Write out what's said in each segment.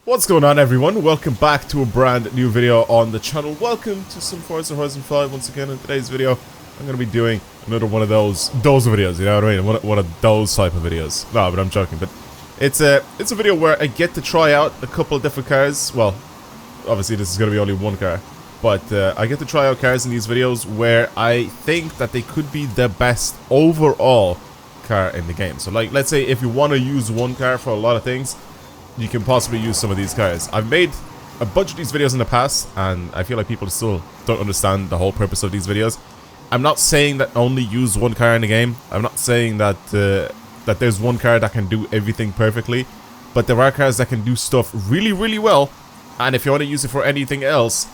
What's going on, everyone? Welcome back to a brand new video on the channel. Welcome to some Forza Horizon 5 once again. In today's video, I'm going to be doing another one of those videos, you know what I mean? One of those type of videos. No, but I'm joking. But it's a video where I get to try out a couple of different cars. Well, obviously this is going to be only one car. But I get to try out cars in these videos where I think that they could be the best overall car in the game. So like, let's say if you want to use one car for a lot of things, you can possibly use some of these cars. I've made a bunch of these videos in the past, and I feel like people still don't understand the whole purpose of these videos. I'm not saying that only use one car in the game. I'm not saying that that there's one car that can do everything perfectly, but there are cars that can do stuff really, really well, and if you want to use it for anything else,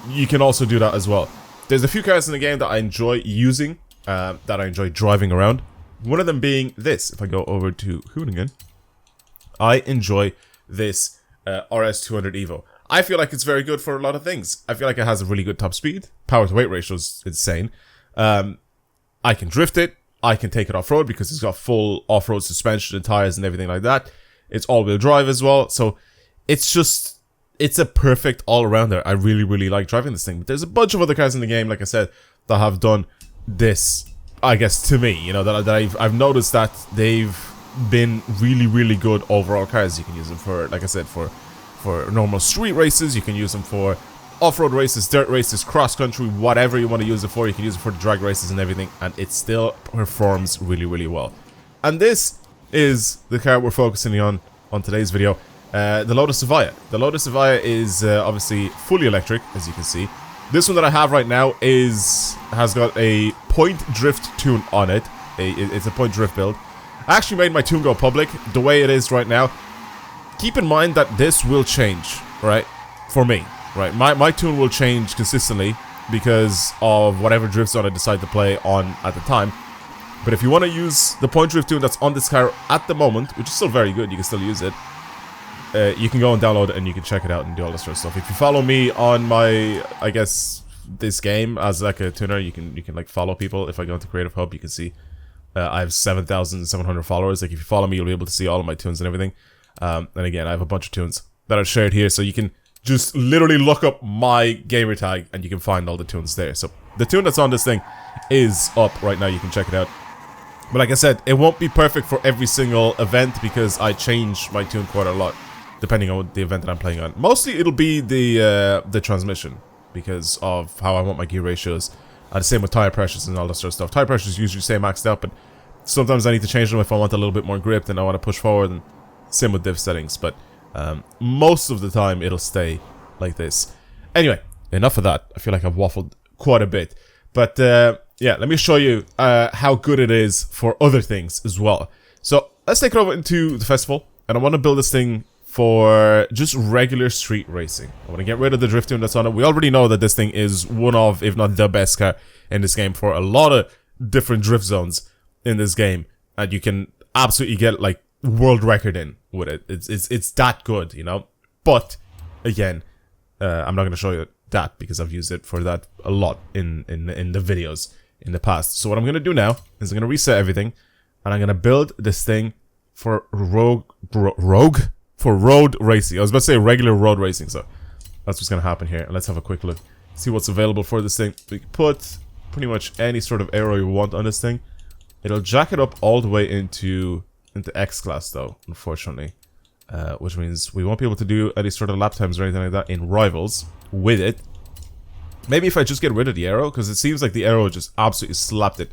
you can also do that as well. There's a few cars in the game that I enjoy using, that I enjoy driving around. One of them being this. If I go over to Hoonigan, I enjoy this RS200 Evo. I feel like it's very good for a lot of things. I feel like it has a really good top speed. Power to weight ratio is insane. I can drift it. I can take it off-road because it's got full off-road suspension and tires and everything like that. It's all-wheel drive as well. So it's just, it's a perfect all-rounder. I really, really like driving this thing. But there's a bunch of other cars in the game, like I said, that have done this, I guess, to me. You know, that I've noticed that they've been really, really good overall cars. You can use them for, like I said, for normal street races. You can use them for off-road races, dirt races, cross-country, whatever you want to use it for. You can use it for drag races and everything, and it still performs really, really well. And this is the car we're focusing on today's video, the Lotus Evija. The Lotus Evija is obviously fully electric, as you can see. This one that I have right now has got a point drift tune on it. It's a point drift build. I actually made my tune go public the way it is right now. Keep in mind that this will change, right? For me, right? My tune will change consistently because of whatever drift zone I decide to play on at the time. But if you want to use the point drift tune that's on this car at the moment, which is still very good, you can still use it. You can go and download it and you can check it out and do all this sort of stuff. If you follow me on my, I guess, this game as like a tuner, you can like follow people. If I go into Creative Hub, you can see I have 7,700 followers. Like, if you follow me, you'll be able to see all of my tunes and everything. And again, I have a bunch of tunes that are shared here, so you can just literally look up my gamer tag and you can find all the tunes there. So the tune that's on this thing is up right now. You can check it out. But like I said, it won't be perfect for every single event because I change my tune quite a lot depending on the event that I'm playing on. Mostly it'll be the transmission because of how I want my gear ratios. And the same with tire pressures and all that sort of stuff. Tire pressures usually stay maxed out, but sometimes I need to change them if I want a little bit more grip and I want to push forward, and same with diff settings. But most of the time it'll stay like this. Anyway, enough of that. I feel like I've waffled quite a bit. But yeah, let me show you how good it is for other things as well. So let's take it over into the festival, and I want to build this thing for just regular street racing. I want to get rid of the drift tune that's on it. We already know that this thing is one of, if not the best car in this game for a lot of different drift zones in this game, and you can absolutely get like world record in with it. It's that good, you know. But again, I'm not going to show you that because I've used it for that a lot in the videos in the past. So what I'm going to do now is I'm going to reset everything, and I'm going to build this thing for for road racing. I was about to say regular road racing, so that's what's going to happen here. And let's have a quick look, see what's available for this thing. We can put pretty much any sort of aero you want on this thing. It'll jack it up all the way into X class though, unfortunately, which means we won't be able to do any sort of lap times or anything like that in rivals with it. Maybe if I just get rid of the aero, because it seems like the aero just absolutely slapped it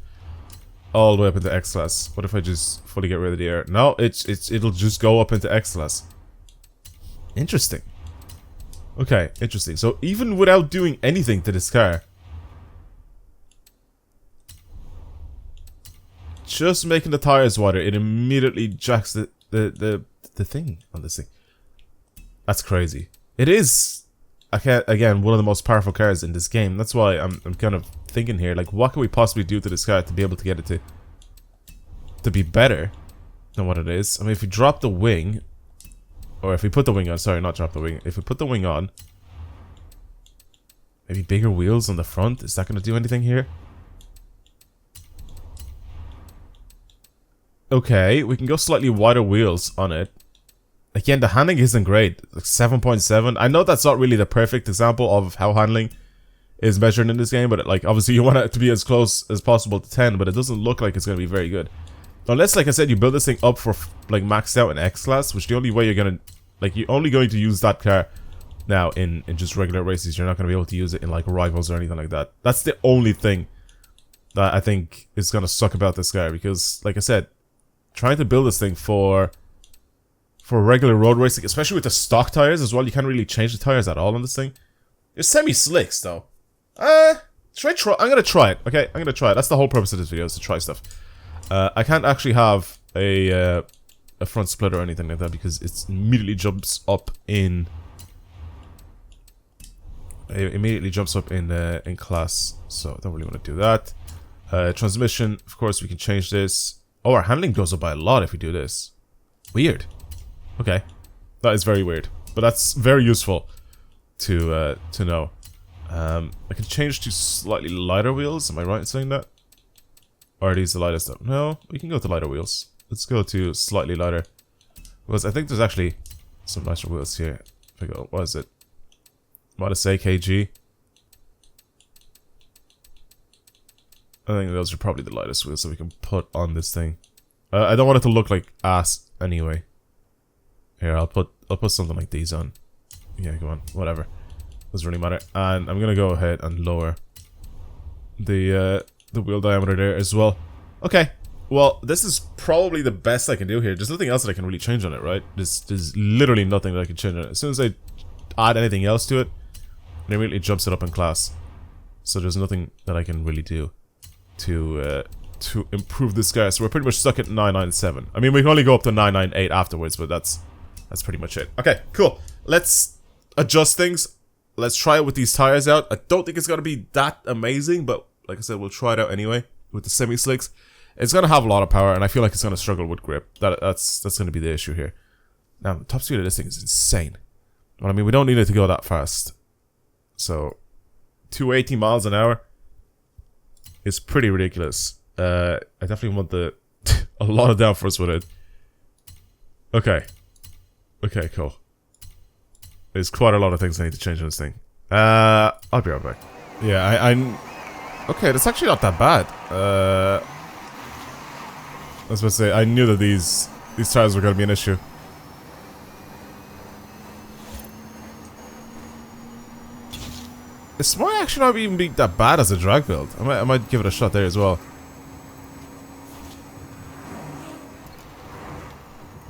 all the way up into X class. What if I just fully get rid of the aero? No, it'll just go up into X class. Interesting. Okay, interesting. So even without doing anything to this car, just making the tires wider, it immediately jacks the thing on this thing. That's crazy. It is, again, one of the most powerful cars in this game. That's why I'm kind of thinking here, like, what can we possibly do to this car to be able to get it to be better than what it is? I mean, if we drop the wing, or if we put the wing on, sorry, not drop the wing. If we put the wing on, maybe bigger wheels on the front. Is that going to do anything here? Okay, we can go slightly wider wheels on it. again, the handling isn't great. Like 7.7. I know that's not really the perfect example of how handling is measured in this game, but like obviously you want it to be as close as possible to 10, but it doesn't look like it's going to be very good. Unless, like I said, you build this thing up for like maxed out in X class, which the only way you're going to, like, you're only going to use that car now in just regular races. You're not going to be able to use it in like rivals or anything like that. That's the only thing that I think is going to suck about this car, because like I said, trying to build this thing for regular road racing, especially with the stock tires as well, you can't really change the tires at all on this thing. It's semi-slicks though. Should I try? I'm gonna try it. Okay, I'm gonna try it. That's the whole purpose of this video, is to try stuff. I can't actually have a front split or anything like that because it immediately jumps up in. It immediately jumps up in class, so I don't really want to do that. Transmission, of course, we can change this. Oh, our handling goes up by a lot if we do this. Weird. Okay, that is very weird, but that's very useful to know. I can change to slightly lighter wheels. Am I right in saying that? Or are these the lightest though? No, we can go to lighter wheels. Let's go to slightly lighter. Because I think there's actually some nicer wheels here. If I go, what is it? -8 kg. I think those are probably the lightest wheels that we can put on this thing. I don't want it to look like ass anyway. Here, I'll put something like these on. Yeah, go on, whatever. Doesn't really matter. And I'm gonna go ahead and lower the wheel diameter there as well. Okay, well, this is probably the best I can do here. There's nothing else that I can really change on it, right? There's literally nothing that I can change on it. As soon as I add anything else to it, it immediately jumps it up in class. So there's nothing that I can really do to improve this guy. So we're pretty much stuck at 997. I mean, we can only go up to 998 afterwards, but that's pretty much it. Okay, cool. Let's adjust things. Let's try it with these tires out. I don't think it's going to be that amazing, but like I said, we'll try it out anyway with the semi-slicks. It's going to have a lot of power, and I feel like it's going to struggle with grip. That's going to be the issue here. Now, the top speed of this thing is insane. But I mean, we don't need it to go that fast. So, 280 miles an hour is pretty ridiculous. I definitely want a lot of downforce with it. Okay. Okay, cool. There's quite a lot of things I need to change on this thing. I'll be right back. Yeah, okay, that's actually not that bad. I was supposed to say, I knew that these tires were going to be an issue. This might actually not even be that bad as a drag build. I might give it a shot there as well.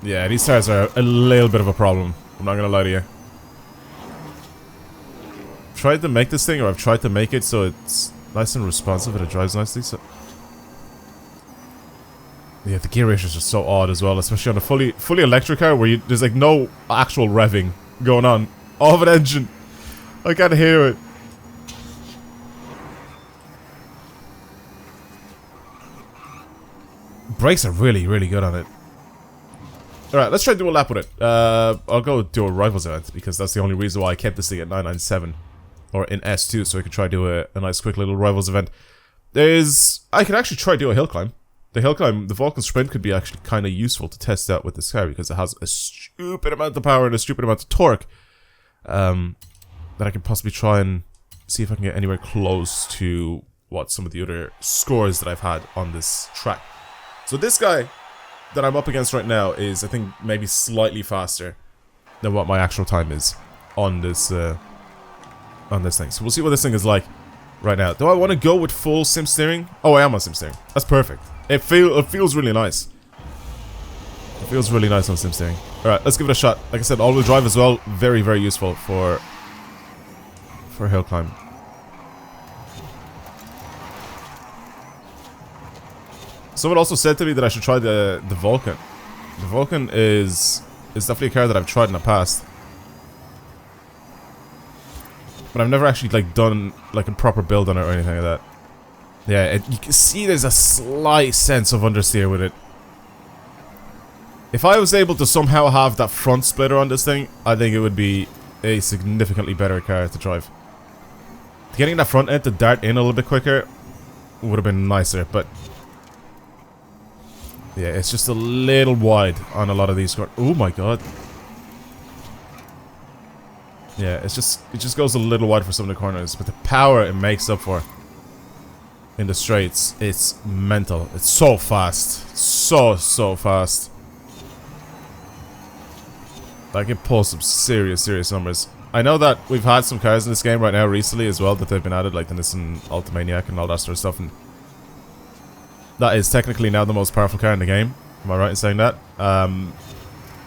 Yeah, these tires are a little bit of a problem. I'm not going to lie to you. Tried to make this thing, or I've tried to make it so it's nice and responsive and it drives nicely. So yeah, the gear ratios are so odd as well, especially on a fully electric car where there's like no actual revving going on of an engine. I can't hear it. Brakes are really, really good on it. Alright, let's try to do a lap with it. I'll go do a rivals event because that's the only reason why I kept this thing at 997. Or in S2, so I could try to do a nice quick little rivals event. I could actually try to do a hill climb. The hill climb, the Vulcan Sprint could be actually kind of useful to test out with this car because it has a stupid amount of power and a stupid amount of torque. That I can possibly try and see if I can get anywhere close to what some of the other scores that I've had on this track. So this guy that I'm up against right now is, I think, maybe slightly faster than what my actual time is on this thing. So we'll see what this thing is like right now. Do I want to go with full sim steering? Oh, I am on sim steering. That's perfect. It feels really nice. It feels really nice on sim steering. Alright, let's give it a shot. Like I said, all-wheel drive as well. Very, very useful for hill climb. Someone also said to me that I should try the Vulcan. The Vulcan is definitely a car that I've tried in the past. But I've never actually like done like a proper build on it or anything like that. Yeah, you can see there's a slight sense of understeer with it. If I was able to somehow have that front splitter on this thing, I think it would be a significantly better car to drive. Getting that front end to dart in a little bit quicker would have been nicer, but yeah, it's just a little wide on a lot of these cars. Oh my god. Yeah, it just goes a little wide for some of the corners, but the power it makes up for in the straights, it's mental. It's so fast. So fast. Like, it pulls some serious numbers. I know that we've had some cars in this game right now recently as well that they've been added, like the Nissan Ultimaniac and all that sort of stuff, and that is technically now the most powerful car in the game. Am I right in saying that?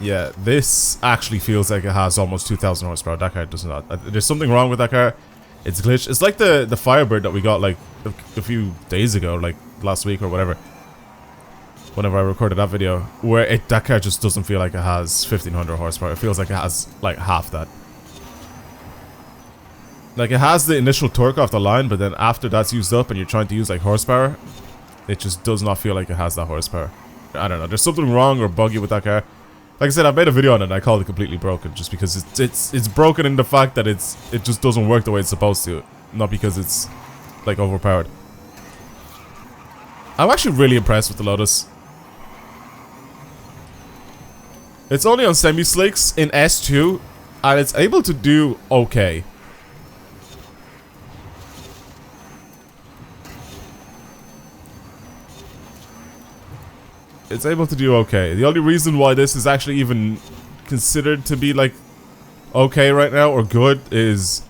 Yeah, this actually feels like it has almost 2,000 horsepower. That car does not. There's something wrong with that car. It's glitched. It's like the Firebird that we got like a few days ago, like last week or whatever. Whenever I recorded that video, where that car just doesn't feel like it has 1,500 horsepower. It feels like it has like half that. Like, it has the initial torque off the line, but then after that's used up and you're trying to use like horsepower, it just does not feel like it has that horsepower. I don't know. There's something wrong or buggy with that car. Like I said, I've made a video on it and I called it completely broken just because it's broken in the fact that it just doesn't work the way it's supposed to, not because it's like overpowered. I'm actually really impressed with the Lotus. It's only on semi-slicks in S2 and it's able to do okay. It's able to do okay. The only reason why this is actually even considered to be like okay right now or good is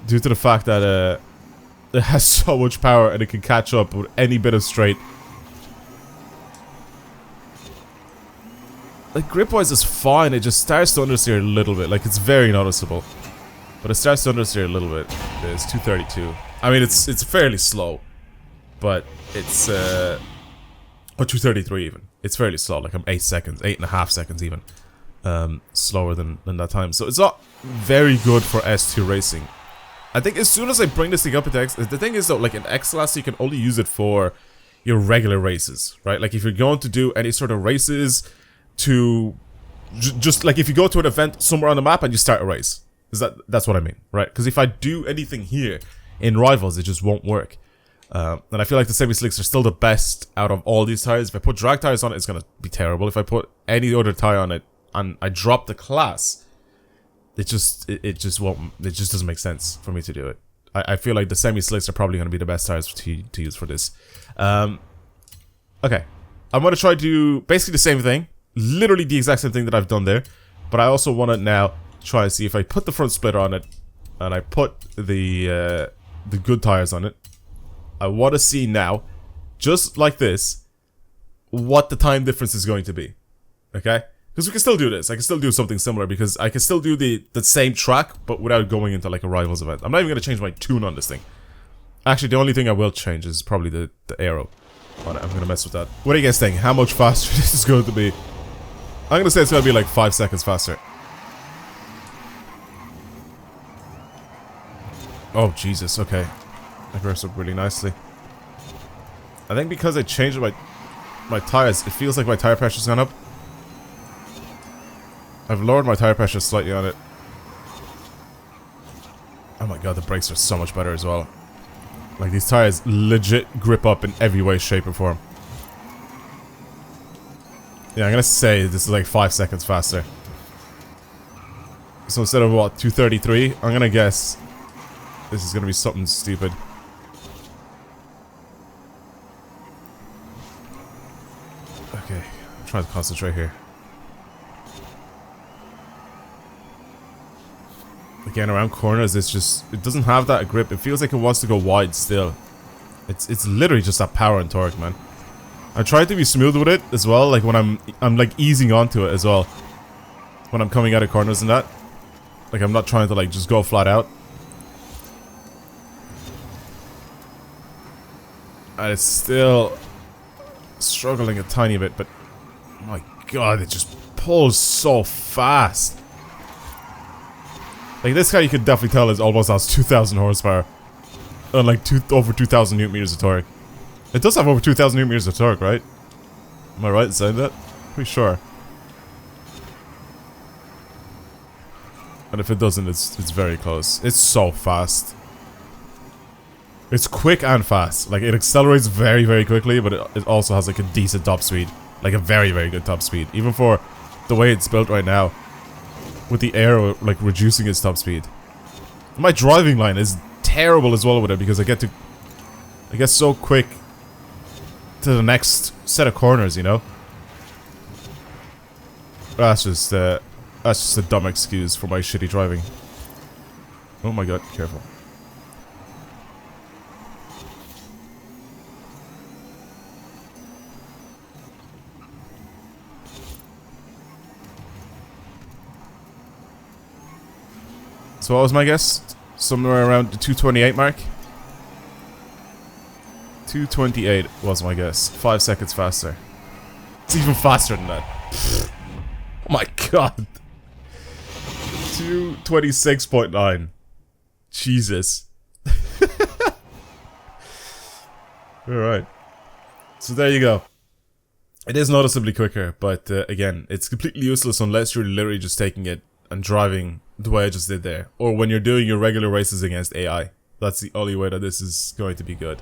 due to the fact that it has so much power and it can catch up with any bit of straight. Like, grip wise is fine, it just starts to understeer a little bit. Like, it's very noticeable, but it starts to understeer a little bit. It's 232. I mean, it's fairly slow, but it's or 233 even. It's fairly slow, like I'm 8 seconds, 8.5 seconds even. Slower than that time. So it's not very good for S2 racing. I think as soon as I bring this thing up into X, the thing is though, like in X class you can only use it for your regular races, right? Like if you're going to do any sort of races to, just like if you go to an event somewhere on the map and you start a race. That's what I mean, right? Because if I do anything here in Rivals, it just won't work. And I feel like the semi-slicks are still the best out of all these tires. If I put drag tires on it, it's gonna be terrible. If I put any other tire on it and I drop the class, it just doesn't make sense for me to do it. I feel like the semi-slicks are probably gonna be the best tires to use for this. Okay, I'm gonna try to do basically the same thing, literally the exact same thing that I've done there, but I also want to now try and see if I put the front splitter on it and I put the good tires on it. I want to see now, just like this, what the time difference is going to be. Okay? Because we can still do this. I can still do something similar because I can still do the same track, but without going into like a Rivals event. I'm not even going to change my tune on this thing. Actually, the only thing I will change is probably the aero on it. I'm going to mess with that. What do you guys think? How much faster this is going to be? I'm going to say it's going to be like 5 seconds faster. Oh, Jesus. Okay. That reversed up really nicely. I think because I changed my tires, it feels like my tire pressure's gone up. I've lowered my tire pressure slightly on it. Oh my god, the brakes are so much better as well. Like, these tires legit grip up in every way, shape, or form. Yeah, I'm gonna say this is like 5 seconds faster. So instead of what, 233, I'm gonna guess this is gonna be something stupid. Okay, I'm trying to concentrate here. Again, around corners, it doesn't have that grip. It feels like it wants to go wide still. It's literally just that power and torque, man. I try to be smooth with it as well, like when I'm like easing onto it as well. When I'm coming out of corners and that. Like I'm not trying to like just go flat out. And it's still struggling a tiny bit, but my god, it just pulls so fast. Like this guy, you could definitely tell is almost has 2,000 horsepower. And like over 2,000 newton meters of torque. It does have over 2,000 newton meters of torque, right? Am I right in saying that? Pretty sure. And if it doesn't, it's very close. It's so fast. It's quick and fast. Like, it accelerates very, very quickly, but it also has like a decent top speed. Like a very, very good top speed. Even for the way it's built right now. with the arrow, like, reducing its top speed. My driving line is terrible as well with it because I get so quick to the next set of corners, you know? That's just a dumb excuse for my shitty driving. Oh my god, careful. So what was my guess? Somewhere around the 228 mark? 228 was my guess. 5 seconds faster. It's even faster than that. Oh my god. 226.9. Jesus. Alright. So there you go. It is noticeably quicker, but again, it's completely useless unless you're literally just taking it and driving the way I just did there. Or when you're doing your regular races against AI. That's the only way that this is going to be good.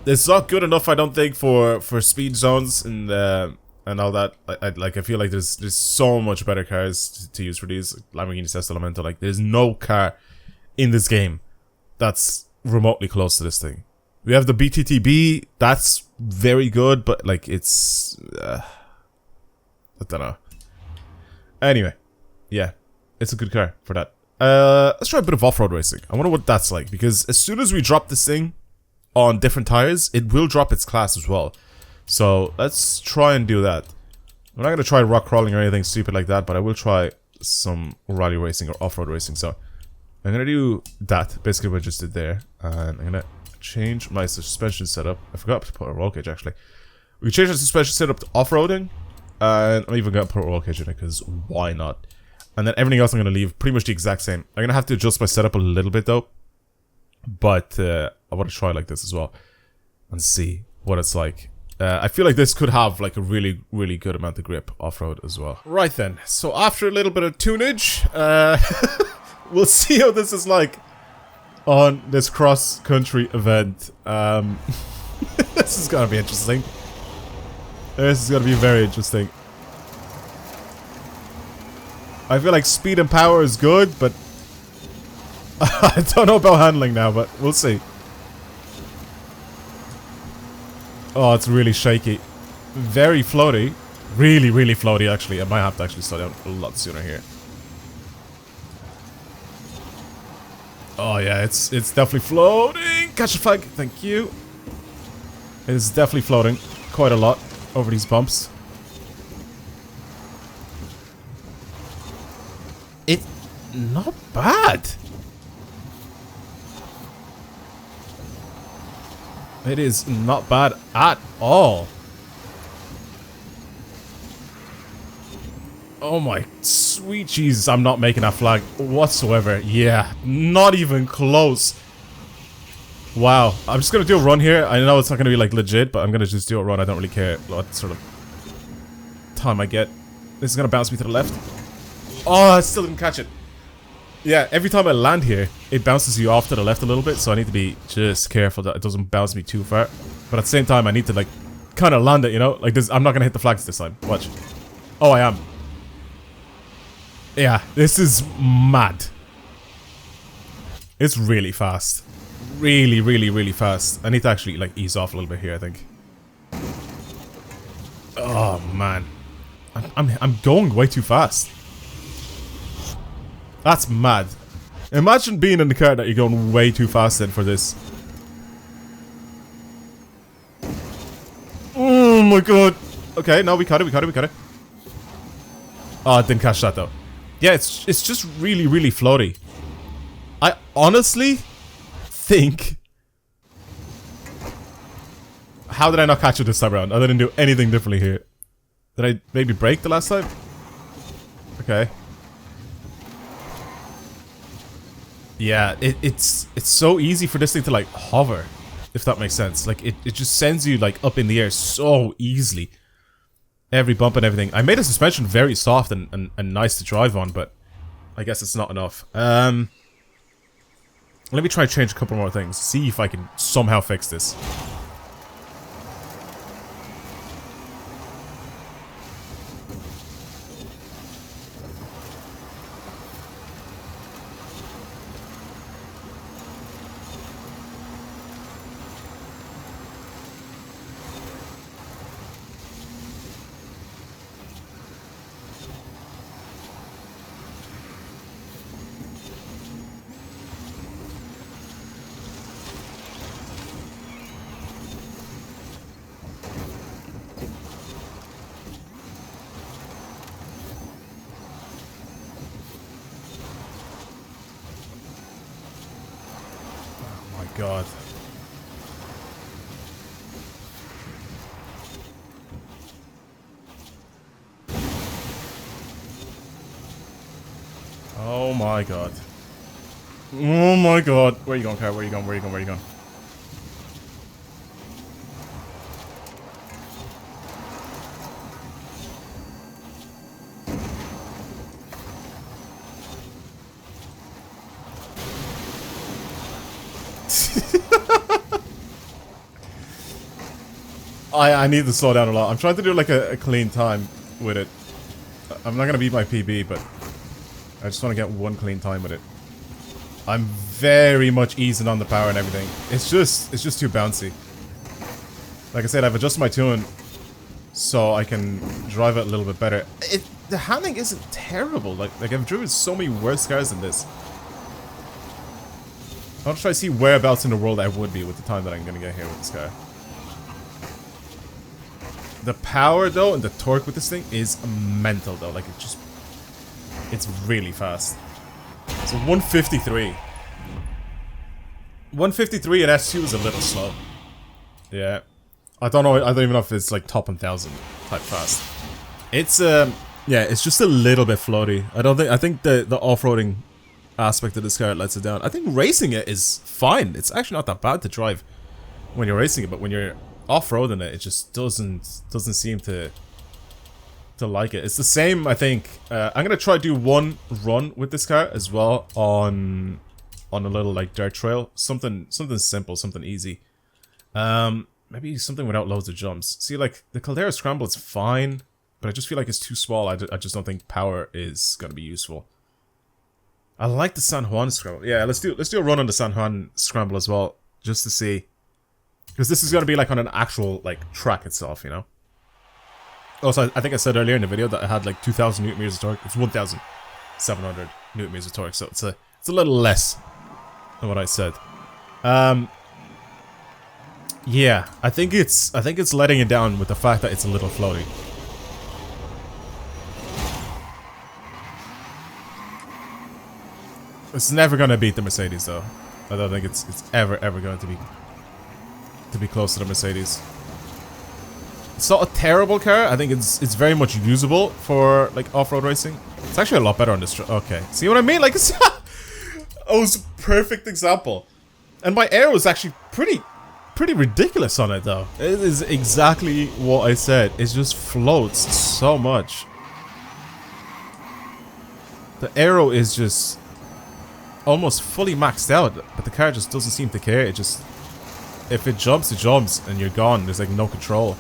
It's not good enough, I don't think, for speed zones and all that. I feel like there's so much better cars to use for these. Lamborghini Test Elemento, like there's no car in this game that's remotely close to this thing. We have the BTTB, that's very good, but like it's I don't know. Anyway, yeah, it's a good car for that. Let's try a bit of off-road racing. I wonder what that's like, because as soon as we drop this thing on different tires, it will drop its class as well. So let's try and do that. I'm not going to try rock crawling or anything stupid like that, but I will try some rally racing or off-road racing. So I'm going to do that, basically what I just did there. And I'm going to change my suspension setup. I forgot to put a roll cage actually. We can change the suspension setup to off-roading. And I'm even going to put a roll cage in it, because why not? And then everything else I'm going to leave pretty much the exact same. I'm going to have to adjust my setup a little bit though. But I want to try like this as well and see what it's like. I feel like this could have like a really, really good amount of grip off-road as well. Right then, so after a little bit of tunage, we'll see how this is like on this cross-country event. This is gonna be interesting. This is gonna be very interesting. I feel like speed and power is good, but I don't know about handling now, but we'll see. Oh, it's really shaky. Very floaty. Really, really floaty, actually. I might have to actually slow down a lot sooner here. Oh, yeah, it's definitely floating. Catch a flag. Thank you. It is definitely floating quite a lot over these bumps. It's not bad. It is not bad at all. Oh my sweet Jesus, I'm not making that flag whatsoever. Yeah, not even close. Wow, I'm just gonna do a run here. I know it's not gonna be like legit, but I'm gonna just do a run. I don't really care what sort of time I get. This is gonna bounce me to the left. Oh, I still didn't catch it. Yeah, every time I land here, it bounces you off to the left a little bit, so I need to be just careful that it doesn't bounce me too far. But at the same time, I need to, like, kind of land it, you know? Like, this, I'm not gonna hit the flags this time. Watch. Oh, I am. Yeah, this is mad. It's really fast. Really, really, really fast. I need to actually, like, ease off a little bit here, I think. Oh, man. I'm going way too fast. That's mad. Imagine being in the car that you're going way too fast in for this. Oh my god. Okay, no, we cut it. Oh, I didn't catch that though. Yeah, it's just really, really floaty. I honestly think... How did I not catch it this time around? I didn't do anything differently here. Did I maybe brake the last time? Okay. Yeah, it's so easy for this thing to like hover, if that makes sense. Like it just sends you like up in the air so easily. Every bump and everything. I made the suspension very soft and nice to drive on, but I guess it's not enough. Let me try and change a couple more things. See if I can somehow fix this. god. Oh my god. Oh my god. Where are you going, car? Where are you going? Where are you going? Where are you going? I need to slow down a lot. I'm trying to do like a clean time with it. I'm not gonna beat my PB, but I just want to get one clean time with it. I'm very much easing on the power and everything. It's just too bouncy. Like I said, I've adjusted my tune so I can drive it a little bit better. The handling isn't terrible. Like I've driven so many worse cars than this. I want to try to see whereabouts in the world I would be with the time that I'm gonna get here with this car. The power though and the torque with this thing is mental though. Like it's really fast. So 153. 153 and S2 is a little slow. Yeah. I don't know, I don't even know if it's like top 1000 type fast. It's yeah, it's just a little bit floaty. I think the off-roading aspect of this car lets it down. I think racing it is fine. It's actually not that bad to drive when you're racing it, but when you're off-roading it, it just doesn't seem to like it. It's the same, I think. I'm gonna try to do one run with this car as well on a little like dirt trail, something simple, something easy. Maybe something without loads of jumps. See, like the Caldera Scramble is fine, but I just feel like it's too small. I just don't think power is gonna be useful. I like the San Juan Scramble. Yeah, let's do a run on the San Juan Scramble as well, just to see. Because this is going to be like on an actual like track itself, you know. Also, I think I said earlier in the video that I had like 2,000 Newton meters of torque. It's 1,700 Newton meters of torque, so it's a little less than what I said. Yeah, I think it's letting it down with the fact that it's a little floaty. It's never going to beat the Mercedes though. I don't think it's ever going to be close to the Mercedes. It's not a terrible car. I think it's very much usable for like off-road racing. It's actually a lot better on this. Okay, see what I mean? Like it's oh, it's a perfect example. And my air was actually pretty ridiculous on it though. It is exactly what I said. It just floats so much. The aero is just almost fully maxed out, but the car just doesn't seem to care. It just, if it jumps, and you're gone. There's like no control.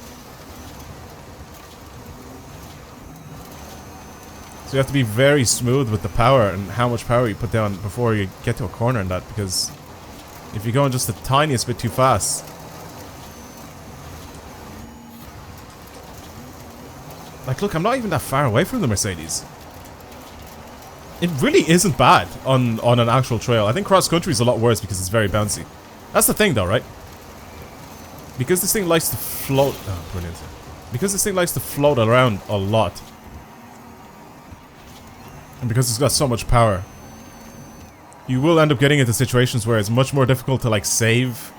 So you have to be very smooth with the power and how much power you put down before you get to a corner and that, because if you're going just the tiniest bit too fast, like look, I'm not even that far away from the Mercedes. It really isn't bad on an actual trail. I think cross country is a lot worse because it's very bouncy. That's the thing though, right? Because this thing likes to float. Oh, brilliant. Because this thing likes to float around a lot. And because it's got so much power, you will end up getting into situations where it's much more difficult to like save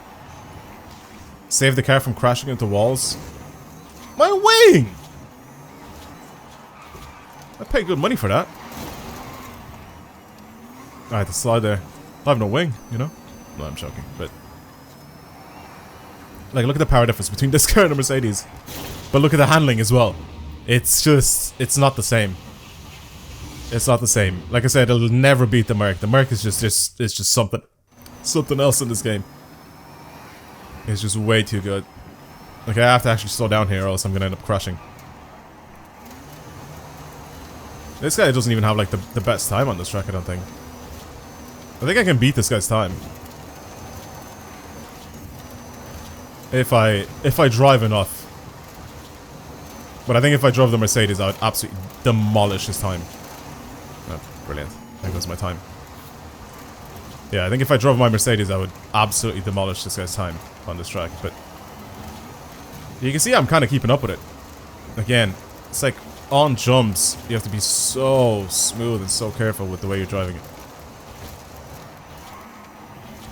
the car from crashing into walls. My wing! I paid good money for that. I had to slide there. I have no wing, you know? No, I'm joking, but like, look at the power difference between this car and the Mercedes. But look at the handling as well. It's just, it's not the same. It's not the same. Like I said, it'll never beat the Merc. The Merc is just it's just something else in this game. It's just way too good. Okay, I have to actually slow down here or else I'm gonna end up crashing. This guy doesn't even have like the best time on this track, I don't think. I think I can beat this guy's time. If I drive enough. But I think if I drove the Mercedes, I would absolutely demolish his time. Oh, brilliant. There goes my time. Yeah, I think if I drove my Mercedes, I would absolutely demolish this guy's time on this track. But you can see I'm kind of keeping up with it. Again, it's like on jumps, you have to be so smooth and so careful with the way you're driving it.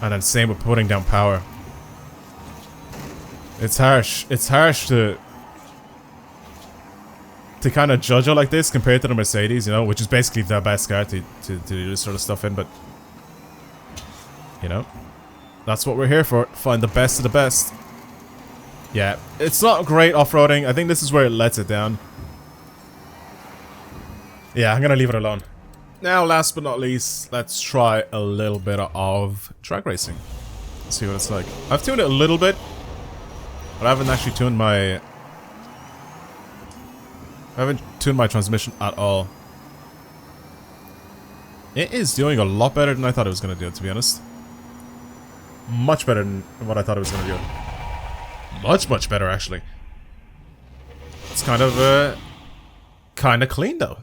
And then same with putting down power. It's harsh. It's harsh to kind of judge it like this compared to the Mercedes, you know, which is basically the best car to do this sort of stuff in, but you know, that's what we're here for. Find the best of the best. Yeah, it's not great off-roading. I think this is where it lets it down. Yeah, I'm gonna leave it alone. Now, last but not least, let's try a little bit of drag racing. Let's see what it's like. I've tuned it a little bit, but I haven't actually tuned my... I haven't tuned my transmission at all. It is doing a lot better than I thought it was going to do, to be honest. Much better than what I thought it was going to do. Much better, actually. It's kind of clean, though.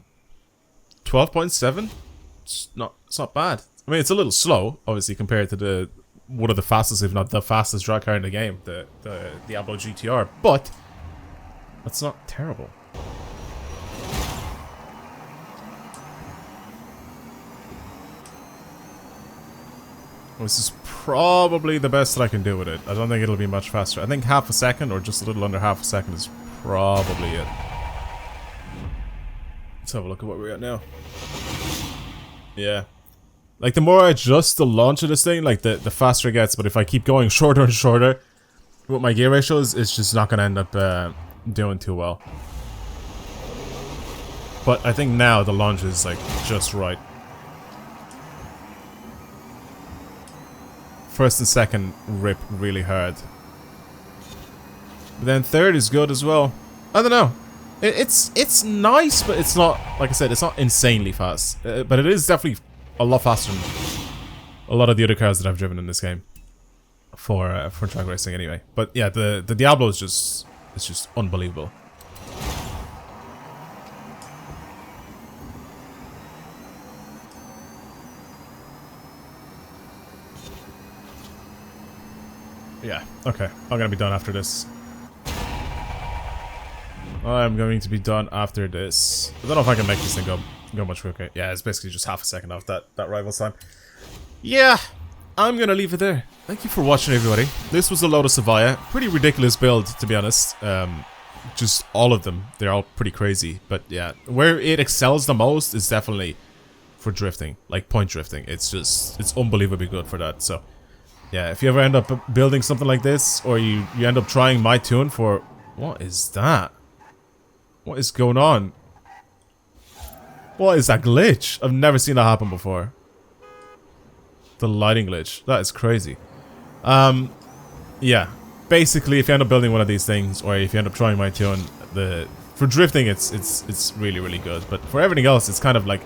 12.7? It's not bad. I mean, it's a little slow, obviously, compared to one of the fastest, if not the fastest drag car in the game, the Diablo GTR, but that's not terrible. This is probably the best that I can do with it. I don't think it'll be much faster. I think half a second, or just a little under half a second, is probably it. Let's have a look at what we're at now. Yeah. Like, the more I adjust the launch of this thing, like, the faster it gets. But if I keep going shorter and shorter with my gear ratios, it's just not going to end up doing too well. But I think now the launch is, like, just right. First and second rip really hard. But then third is good as well. I don't know. It's nice, but it's not, like I said, it's not insanely fast. But it is definitely a lot faster than a lot of the other cars that I've driven in this game. For drag racing anyway. But yeah, the Diablo is just unbelievable. Yeah, okay. I'm gonna be done after this. I'm going to be done after this. I don't know if I can make this thing go much quicker. Yeah, it's basically just half a second off that rival's time. Yeah, I'm gonna leave it there. Thank you for watching, everybody. This was the Lotus Evija. Pretty ridiculous build, to be honest. Just all of them. They're all pretty crazy. But yeah, where it excels the most is definitely for drifting. Like point drifting. It's unbelievably good for that, so... Yeah, if you ever end up building something like this, or you end up trying my tune for... What is that? What is going on? What is that glitch? I've never seen that happen before. The lighting glitch. That is crazy. Yeah. Basically, if you end up building one of these things, or if you end up trying my tune, for drifting, it's really, really good. But for everything else, it's kind of like...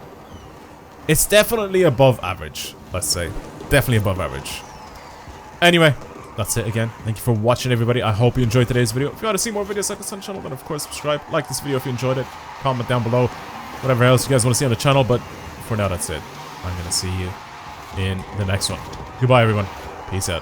It's definitely above average, let's say. Definitely above average. Anyway, that's it again. Thank you for watching, everybody. I hope you enjoyed today's video. If you want to see more videos like this on the channel, then of course subscribe. Like this video if you enjoyed it. Comment down below whatever else you guys want to see on the channel. But for now, that's it. I'm going to see you in the next one. Goodbye, everyone. Peace out.